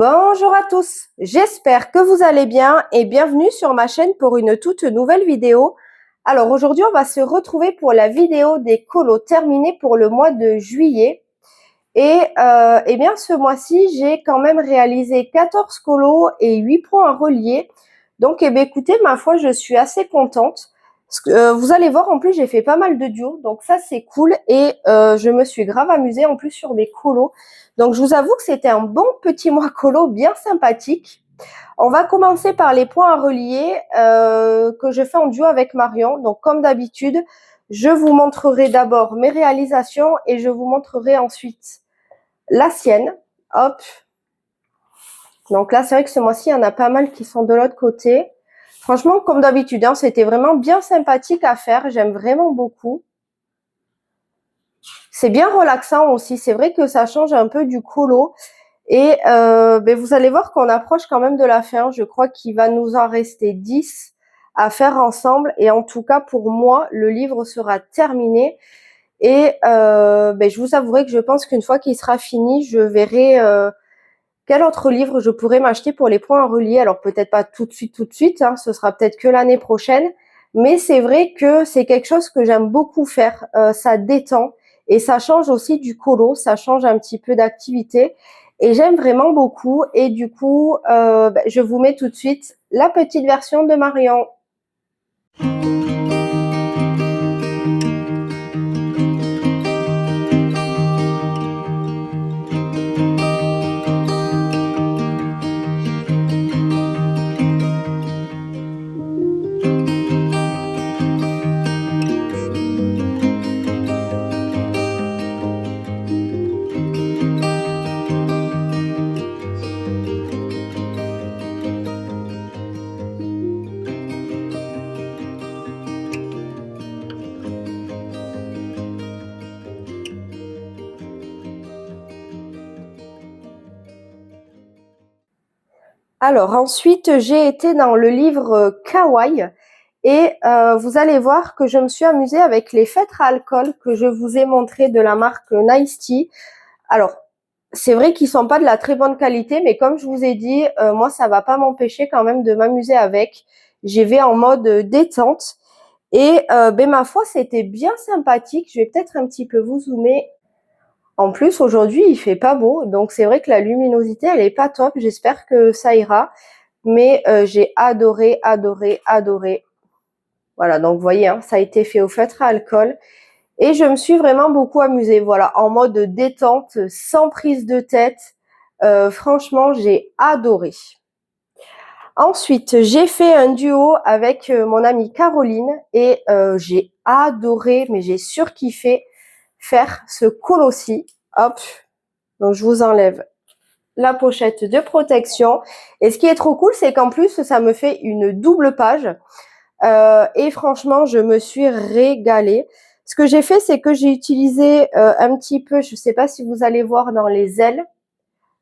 Bonjour à tous, j'espère que vous allez bien et bienvenue sur ma chaîne pour une toute nouvelle vidéo. Alors aujourd'hui on va se retrouver pour la vidéo des colos terminés pour le mois de juillet. Et eh bien ce mois-ci j'ai quand même réalisé 14 colos et 8 points à relier. Donc écoutez, ma foi je suis assez contente. Vous allez voir, en plus j'ai fait pas mal de duos, donc ça c'est cool et je me suis grave amusée en plus sur mes colos. Donc je vous avoue que c'était un bon petit mois colo bien sympathique. On va commencer par les points à relier que je fais en duo avec Marion. Donc comme d'habitude, je vous montrerai d'abord mes réalisations et je vous montrerai ensuite la sienne. Hop. Donc là c'est vrai que ce mois-ci il y en a pas mal qui sont de l'autre côté. Franchement, comme d'habitude, hein, c'était vraiment bien sympathique à faire. J'aime vraiment beaucoup. C'est bien relaxant aussi. C'est vrai que ça change un peu du colo. Et vous allez voir qu'on approche quand même de la fin. Je crois qu'il va nous en rester 10 à faire ensemble. Et en tout cas, pour moi, le livre sera terminé. Et je vous avouerai que je pense qu'une fois qu'il sera fini, je verrai... quel autre livre je pourrais m'acheter pour les points à relier? Alors peut-être pas tout de suite, hein, ce sera peut-être que l'année prochaine. Mais c'est vrai que c'est quelque chose que j'aime beaucoup faire. Ça détend et ça change aussi du colo, ça change un petit peu d'activité. Et j'aime vraiment beaucoup. Et du coup, je vous mets tout de suite la petite version de Marion. Alors ensuite, j'ai été dans le livre Kawaii et vous allez voir que je me suis amusée avec les feutres à alcool que je vous ai montré de la marque Nice Tea. Alors, c'est vrai qu'ils sont pas de la très bonne qualité, mais comme je vous ai dit, moi ça va pas m'empêcher quand même de m'amuser avec. J'y vais en mode détente et ma foi c'était bien sympathique. Je vais peut-être un petit peu vous zoomer. En plus, aujourd'hui, il fait pas beau, donc c'est vrai que la luminosité, elle est pas top. J'espère que ça ira. Mais j'ai adoré. Voilà, donc vous voyez, hein, ça a été fait au feutre à alcool. Et je me suis vraiment beaucoup amusée, voilà, en mode détente, sans prise de tête. Franchement, j'ai adoré. Ensuite, j'ai fait un duo avec mon amie Caroline et j'ai adoré, mais j'ai surkiffé faire ce colo-ci. Hop, donc je vous enlève la pochette de protection. Et ce qui est trop cool, c'est qu'en plus, ça me fait une double page. Et franchement, je me suis régalée. Ce que j'ai fait, c'est que j'ai utilisé un petit peu, je ne sais pas si vous allez voir dans les ailes,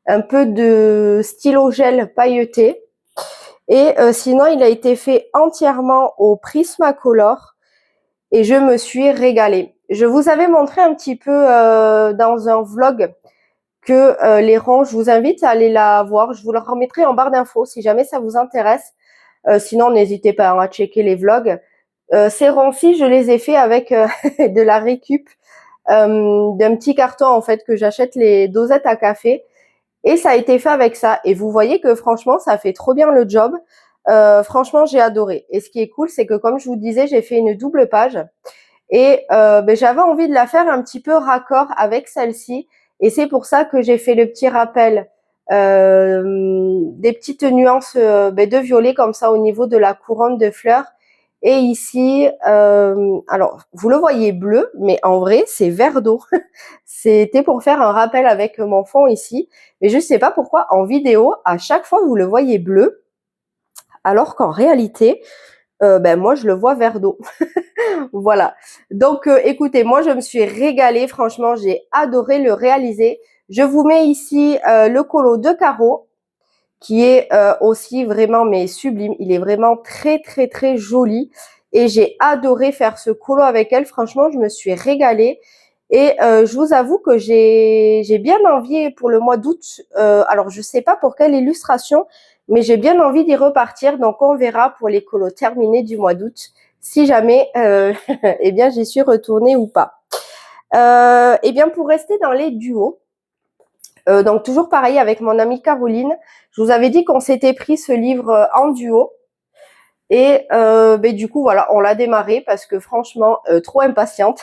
un peu de stylo gel pailleté. Et sinon, il a été fait entièrement au Prismacolor. Et je me suis régalée. Je vous avais montré un petit peu dans un vlog que les ronds, je vous invite à aller la voir. Je vous le remettrai en barre d'infos si jamais ça vous intéresse. Sinon, n'hésitez pas à checker les vlogs. Ces ronds-ci, je les ai fait avec de la récup d'un petit carton en fait que j'achète les dosettes à café. Et ça a été fait avec ça. Et vous voyez que franchement, ça fait trop bien le job. Franchement, j'ai adoré. Et ce qui est cool, c'est que comme je vous disais, j'ai fait une double page. Et j'avais envie de la faire un petit peu raccord avec celle-ci. Et c'est pour ça que j'ai fait le petit rappel des petites nuances de violet comme ça au niveau de la couronne de fleurs. Et ici, alors vous le voyez bleu, mais en vrai c'est vert d'eau. C'était pour faire un rappel avec mon fond ici. Mais je ne sais pas pourquoi en vidéo, à chaque fois vous le voyez bleu, alors qu'en réalité, moi je le vois vert d'eau. Voilà. Donc, écoutez, moi, je me suis régalée. Franchement, j'ai adoré le réaliser. Je vous mets ici le colo de Caro, qui est aussi vraiment mais sublime. Il est vraiment très joli. Et j'ai adoré faire ce colo avec elle. Franchement, je me suis régalée. Et je vous avoue que j'ai bien envie pour le mois d'août, alors je sais pas pour quelle illustration, mais j'ai bien envie d'y repartir. Donc on verra pour les colos terminés du mois d'août, si jamais eh bien j'y suis retournée ou pas. Eh bien pour rester dans les duos, donc toujours pareil avec mon amie Caroline, je vous avais dit qu'on s'était pris ce livre en duo. Et ben, du coup, voilà, on l'a démarré parce que franchement, trop impatiente.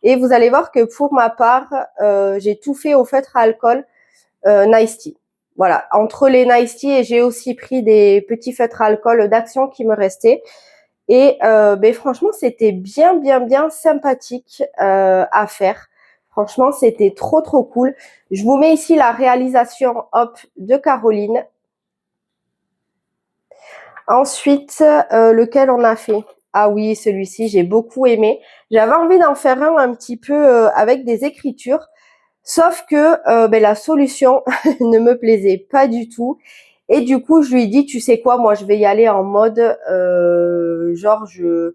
Et vous allez voir que pour ma part, j'ai tout fait au feutre à alcool Nice Tea. Voilà, entre les Nice Tea et j'ai aussi pris des petits feutres à alcool d'Action qui me restaient. Et ben, franchement, c'était bien sympathique à faire. Franchement, c'était trop cool. Je vous mets ici la réalisation hop de Caroline. Ensuite, lequel on a fait? Ah oui, celui-ci, j'ai beaucoup aimé. J'avais envie d'en faire un petit peu avec des écritures, sauf que ben, la solution ne me plaisait pas du tout. Et du coup, je lui ai dit, tu sais quoi, moi, je vais y aller en mode, genre, je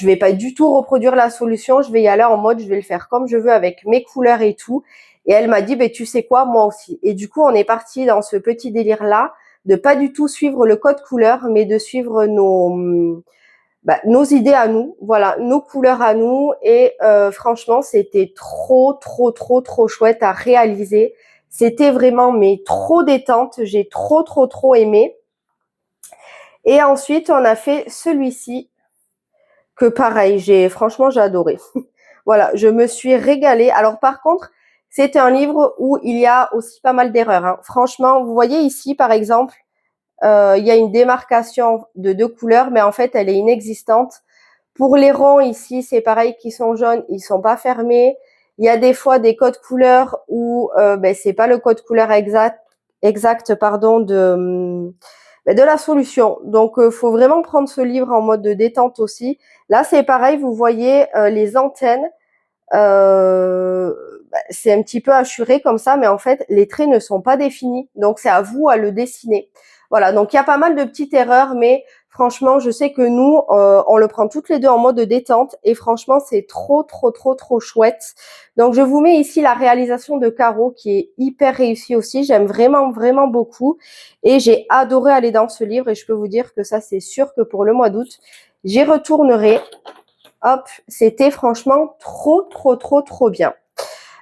vais pas du tout reproduire la solution, je vais y aller en mode, je vais le faire comme je veux avec mes couleurs et tout. Et elle m'a dit, ben, tu sais quoi, moi aussi. Et du coup, on est parti dans ce petit délire-là, de pas du tout suivre le code couleur, mais de suivre nos idées à nous, voilà, nos couleurs à nous. Et franchement, c'était trop chouette à réaliser. C'était vraiment, mais trop détente. J'ai trop aimé. Et ensuite, on a fait celui-ci, que pareil, franchement, j'ai adoré. Voilà, je me suis régalée. Alors par contre, c'est un livre où il y a aussi pas mal d'erreurs, hein. Franchement, vous voyez ici, par exemple, il y a une démarcation de 2 couleurs, mais en fait, elle est inexistante. Pour les ronds, ici, c'est pareil, qui sont jaunes, ils sont pas fermés. Il y a des fois des codes couleurs où ben, c'est pas le code couleur exact pardon, de la solution. Donc, faut vraiment prendre ce livre en mode de détente aussi. Là, c'est pareil, vous voyez les antennes. C'est un petit peu hachuré comme ça, mais en fait, les traits ne sont pas définis. Donc, c'est à vous à le dessiner. Voilà, donc il y a pas mal de petites erreurs, mais franchement, je sais que nous, on le prend toutes les deux en mode de détente et franchement, c'est trop chouette. Donc, je vous mets ici la réalisation de Caro qui est hyper réussie aussi. J'aime vraiment beaucoup et j'ai adoré aller dans ce livre et je peux vous dire que ça, c'est sûr que pour le mois d'août, j'y retournerai. Hop, c'était franchement trop bien.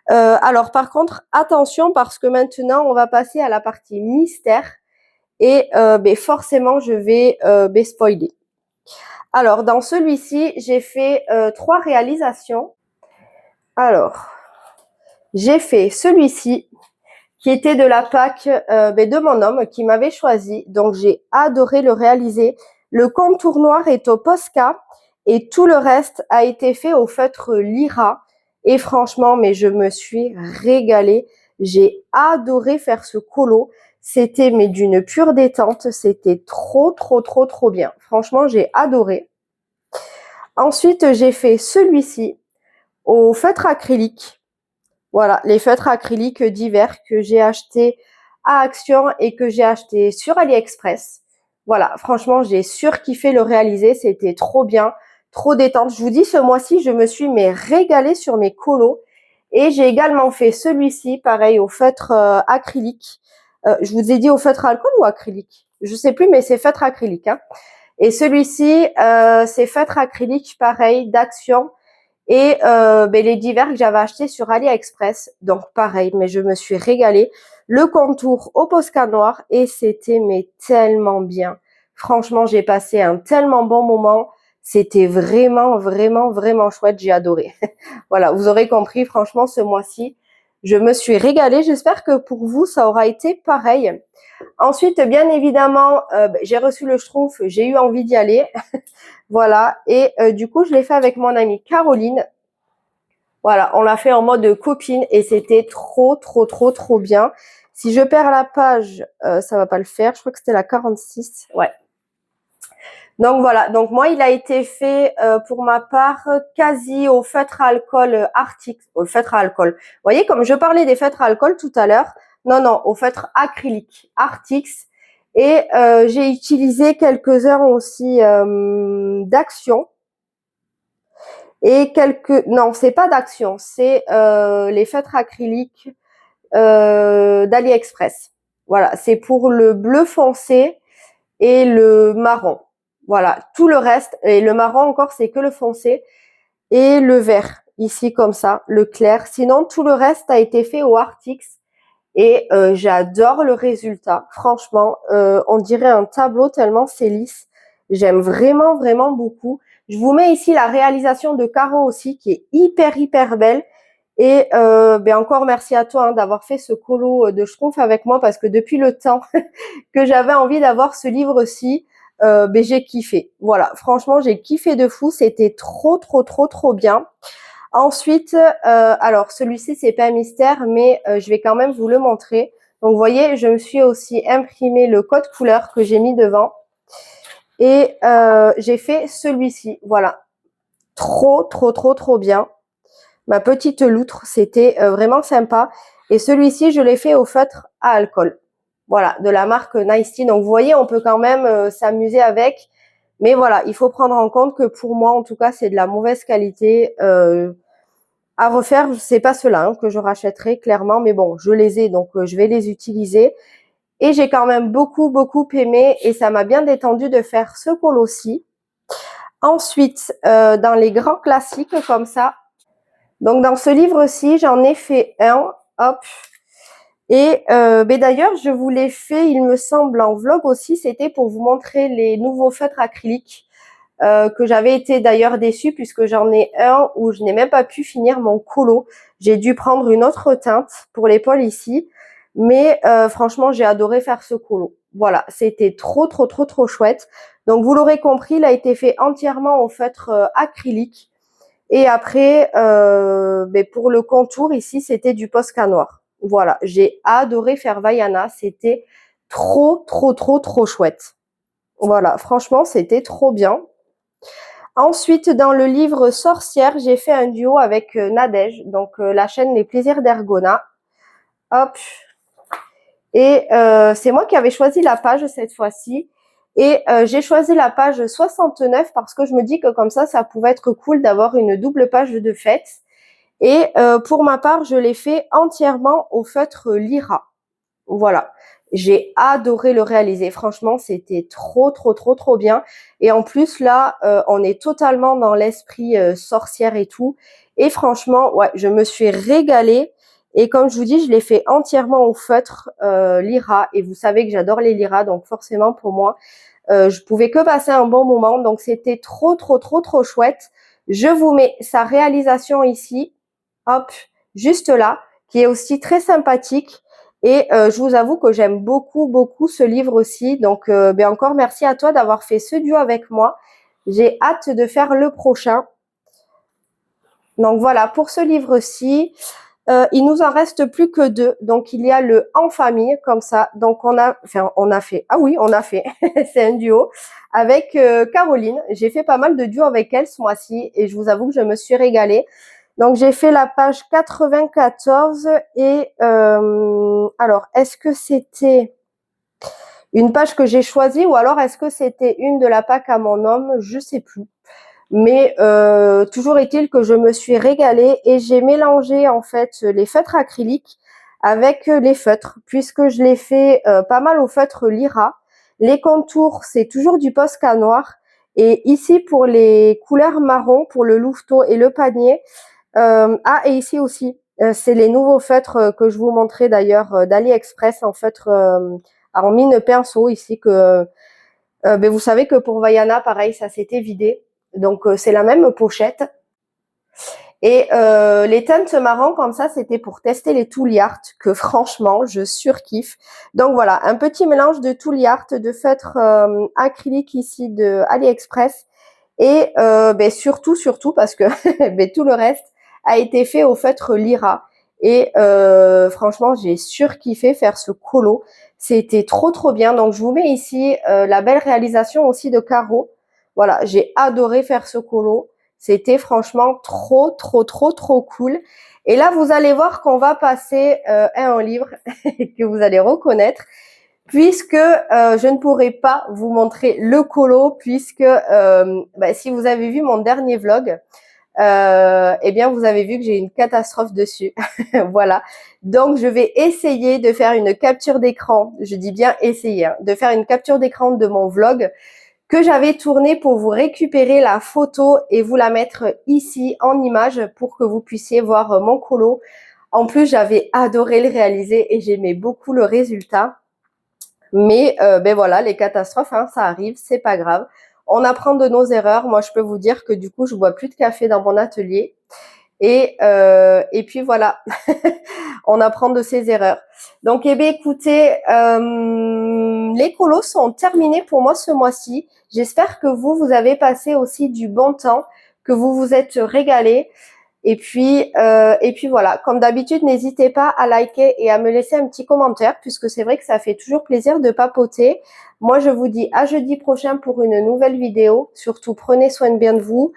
Alors par contre, attention parce que maintenant, on va passer à la partie mystère et ben, forcément, je vais spoiler. Alors, dans celui-ci, j'ai fait 3 réalisations. Alors, j'ai fait celui-ci qui était de la PAC ben, de mon homme qui m'avait choisi. Donc, j'ai adoré le réaliser. Le contour noir est au Posca et tout le reste a été fait au feutre Lyra. Et franchement, mais je me suis régalée. J'ai adoré faire ce colo. C'était mais d'une pure détente. C'était trop bien. Franchement, j'ai adoré. Ensuite, j'ai fait celui-ci au feutre acrylique. Voilà, les feutres acryliques d'hiver que j'ai achetés à Action et que j'ai acheté sur AliExpress. Voilà, franchement, j'ai surkiffé le réaliser. C'était trop bien, trop détente. Je vous dis, ce mois-ci, je me suis régalée sur mes colos. Et j'ai également fait celui-ci, pareil, au feutre acrylique. Je vous ai dit au feutre alcool ou acrylique? Je sais plus, mais c'est feutre acrylique, hein. Et celui-ci, c'est feutre acrylique, pareil, d'Action. Et ben, les divers que j'avais achetés sur AliExpress. Donc pareil, mais je me suis régalée. Le contour au Posca noir et c'était mais tellement bien. Franchement, j'ai passé un tellement bon moment. C'était vraiment chouette. J'ai adoré. Voilà, vous aurez compris, franchement, ce mois-ci, je me suis régalée. J'espère que pour vous, ça aura été pareil. Ensuite, bien évidemment, j'ai reçu le Schtroumpf, j'ai eu envie d'y aller. Voilà, et du coup, je l'ai fait avec mon amie Caroline. Voilà, on l'a fait en mode copine et c'était trop bien. Si je perds la page, ça va pas le faire. Je crois que c'était la 46. Ouais. Donc voilà, donc moi, il a été fait pour ma part quasi au feutre à alcool Arctic, au feutre à alcool. Vous voyez, comme je parlais des feutres à alcool tout à l'heure, non, au feutre acrylique Arctix. Et j'ai utilisé quelques heures aussi d'Action. et non, c'est pas d'Action, c'est les feutres acryliques d'AliExpress. Voilà, c'est pour le bleu foncé et le marron. Voilà, tout le reste, et le marron encore, c'est que le foncé et le vert, ici comme ça, le clair. Sinon, tout le reste a été fait au Artix et j'adore le résultat. Franchement, on dirait un tableau tellement c'est lisse. J'aime vraiment, vraiment beaucoup. Je vous mets ici la réalisation de Caro aussi, qui est hyper, hyper belle. Et ben encore merci à toi d'avoir fait ce colo de Schtroumpf avec moi, parce que depuis le temps que j'avais envie d'avoir ce livre-ci, ben j'ai kiffé. Voilà, franchement, j'ai kiffé de fou. C'était trop, trop, trop, trop bien. Ensuite, alors celui-ci, c'est pas un mystère, mais je vais quand même vous le montrer. Donc, vous voyez, je me suis aussi imprimé le code couleur que j'ai mis devant. Et j'ai fait celui-ci. Voilà. Trop, trop, trop, trop bien. Ma petite loutre, c'était vraiment sympa. Et celui-ci, je l'ai fait au feutre à alcool. Voilà, de la marque Nice Tea. Donc, vous voyez, on peut quand même s'amuser avec. Mais voilà, il faut prendre en compte que pour moi, en tout cas, c'est de la mauvaise qualité. À refaire, c'est pas ceux-là que je rachèterai clairement, mais bon, je les ai, donc je vais les utiliser. Et j'ai quand même beaucoup, beaucoup aimé, et ça m'a bien détendu de faire ce col-ci. Ensuite, dans les grands classiques comme ça, donc dans ce livre-ci, j'en ai fait un, hop. Et ben d'ailleurs, je vous l'ai fait, il me semble, en vlog aussi. C'était pour vous montrer les nouveaux feutres acryliques que j'avais été d'ailleurs déçue, puisque j'en ai un où je n'ai même pas pu finir mon colo. J'ai dû prendre une autre teinte pour l'épaule ici. Mais franchement, j'ai adoré faire ce colo. Voilà, c'était trop, trop, trop, trop chouette. Donc, vous l'aurez compris, il a été fait entièrement au feutre acrylique. Et après, ben pour le contour, ici, c'était du Posca noir. Voilà, j'ai adoré faire Vaiana. C'était trop, trop, trop, trop chouette. Voilà, franchement, c'était trop bien. Ensuite, dans le livre Sorcière, j'ai fait un duo avec Nadège, donc la chaîne Les Plaisirs d'Ergona. Hop. Et c'est moi qui avais choisi la page cette fois-ci. Et j'ai choisi la page 69 parce que je me dis que comme ça pouvait être cool d'avoir une double page de fête. Et pour ma part, je l'ai fait entièrement au feutre Lyra. Voilà. J'ai adoré le réaliser. Franchement, c'était trop, trop, trop, trop bien. Et en plus, là, on est totalement dans l'esprit sorcière et tout. Et franchement, ouais, je me suis régalée. Et comme je vous dis, je l'ai fait entièrement au feutre Lyra. Et vous savez que j'adore les Lyra, donc forcément, pour moi, je pouvais que passer un bon moment. Donc, c'était trop, trop, trop, trop chouette. Je vous mets sa réalisation ici. Hop, juste là, qui est aussi très sympathique. Et je vous avoue que j'aime beaucoup, beaucoup ce livre aussi. Donc, ben encore merci à toi d'avoir fait ce duo avec moi. J'ai hâte de faire le prochain. Donc voilà, pour ce livre-ci, il nous en reste plus que deux. Donc, il y a le En famille, comme ça. Donc, on a fait, ah oui, on a fait, c'est un duo, avec Caroline. J'ai fait pas mal de duos avec elle ce mois-ci et je vous avoue que je me suis régalée. Donc, j'ai fait la page 94 et alors, est-ce que c'était une page que j'ai choisie ou alors est-ce que c'était une de la Pâques à mon homme? Je sais plus. Mais toujours est-il que je me suis régalée et j'ai mélangé en fait les feutres acryliques avec les feutres, puisque je l'ai fait pas mal au feutre Lyra. Les contours, c'est toujours du Posca noir. Et ici, pour les couleurs marron, pour le louveteau et le panier, et ici aussi, c'est les nouveaux feutres que je vous montrais d'ailleurs d'AliExpress en feutre en mine pinceau ici que ben vous savez que pour Vaiana, pareil, ça s'était vidé. Donc c'est la même pochette. Et les teintes marron comme ça, c'était pour tester les Tooly Art que franchement, je surkiffe. Donc voilà, un petit mélange de Tooly Art, de feutre acrylique ici de AliExpress. Et ben surtout parce que ben tout le reste a été fait au feutre Lyra. Et franchement, j'ai surkiffé faire ce colo. C'était trop trop bien. Donc je vous mets ici la belle réalisation aussi de Caro. Voilà, j'ai adoré faire ce colo. C'était franchement trop trop trop trop cool. Et là, vous allez voir qu'on va passer à un livre que vous allez reconnaître, puisque je ne pourrai pas vous montrer le colo, puisque si vous avez vu mon dernier vlog, eh bien, vous avez vu que j'ai une catastrophe dessus. Voilà. Donc, je vais essayer de faire une capture d'écran. Je dis bien essayer, hein, de faire une capture d'écran de mon vlog que j'avais tourné pour vous récupérer la photo et vous la mettre ici en image pour que vous puissiez voir mon colo. En plus, j'avais adoré le réaliser et j'aimais beaucoup le résultat. Mais ben voilà, les catastrophes, hein, ça arrive, c'est pas grave. On apprend de nos erreurs. Moi, je peux vous dire que du coup, je bois plus de café dans mon atelier. Et puis voilà, on apprend de ses erreurs. Donc, eh bien, écoutez, les colos sont terminés pour moi ce mois-ci. J'espère que vous avez passé aussi du bon temps, que vous vous êtes régalés. Et puis voilà, comme d'habitude, n'hésitez pas à liker et à me laisser un petit commentaire puisque c'est vrai que ça fait toujours plaisir de papoter. Moi, je vous dis à jeudi prochain pour une nouvelle vidéo. Surtout, prenez soin de bien de vous.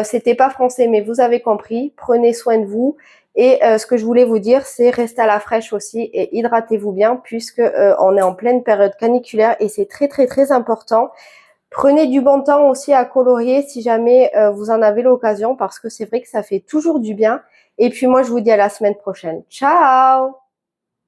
C'était pas français, mais vous avez compris. Prenez soin de vous. Et ce que je voulais vous dire, c'est restez à la fraîche aussi et hydratez-vous bien puisque on est en pleine période caniculaire et c'est très très très important. Prenez du bon temps aussi à colorier si jamais vous en avez l'occasion parce que c'est vrai que ça fait toujours du bien. Et puis moi, je vous dis à la semaine prochaine. Ciao!